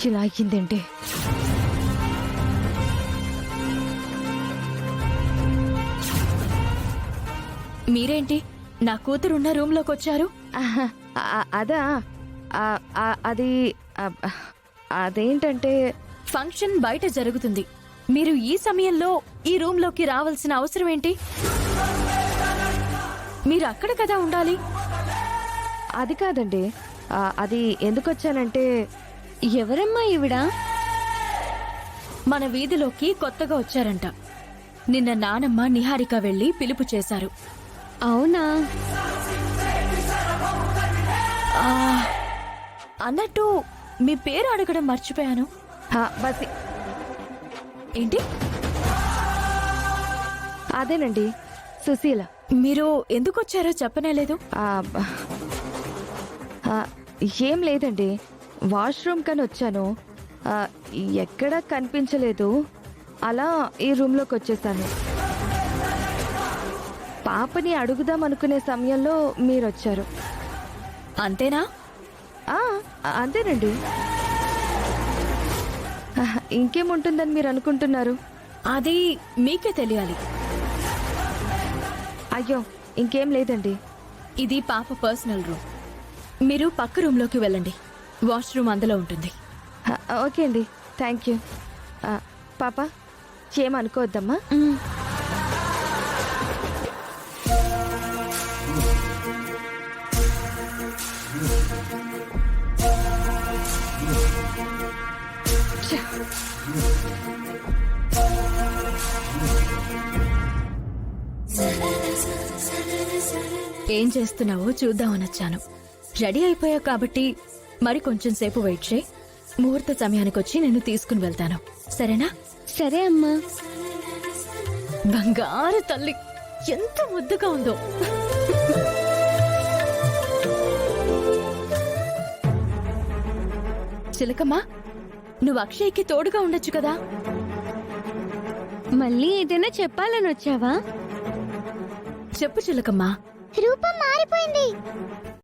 ఇలా అయ్యిందేంటి? మీరేంటి నా కూతురున్న రూమ్లోకి వచ్చారు? ఆహా, అదా అది అదేంటంటే ఫంక్షన్ బయట జరుగుతుంది. మీరు ఈ సమయంలో ఈ రూమ్లోకి రావాల్సిన అవసరం ఏంటి? మీరు అక్కడ కదా ఉండాలి. అది కాదండి. అది ఎందుకు వచ్చానంటే, ఎవరమ్మా ఈవిడ? మన వీధిలోకి కొత్తగా వచ్చారంట. నిన్న నానమ్మ నిహారిక వెళ్లి పిలుపు చేశారు. అవునా? అన్నట్టు మీ పేరు అడగడం మర్చిపోయాను. బసి ఏంటి? అదేనండి, సుశీల. మీరు ఎందుకు వచ్చారో చెప్పనేలేదు. ఏం లేదండి, వాష్రూమ్ కని వచ్చాను. ఎక్కడా కనిపించలేదు. అలా ఈ రూమ్లోకి వచ్చేసాను. పాపని అడుగుదాం అనుకునే సమయంలో మీరొచ్చారు. అంతేనా? అంతేనండి. ఇంకేముంటుందని మీరు అనుకుంటున్నారు? అది మీకే తెలియాలి. అయ్యో, ఇంకేం లేదండి. ఇది పాప పర్సనల్ రూమ్. మీరు పక్క రూమ్లోకి వెళ్ళండి. వాష్రూమ్ అందులో ఉంటుంది. ఓకే అండి, థ్యాంక్ యూ. పాప, ఏమనుకోవద్దమ్మా. ఏం చేస్తున్నావో చూద్దామని వచ్చాను. రెడీ అయిపోయా కాబట్టి మరి కొంచెం సేపు వెయిట్ చేయి. ముహూర్త సమయానికి వచ్చి నిన్ను తీసుకుని వెళ్తాను, సరేనా? సరే అమ్మా. బంగారు తల్లి, ఎంత ముద్దుగా ఉందో. చిలకమ్మా, నువ్వు అక్షయ్కి తోడుగా ఉండొచ్చు కదా. మళ్ళీ ఏదైనా చెప్పాలని వచ్చావా? చెప్పు చిలకమ్మా. రూపం మారిపోయింది.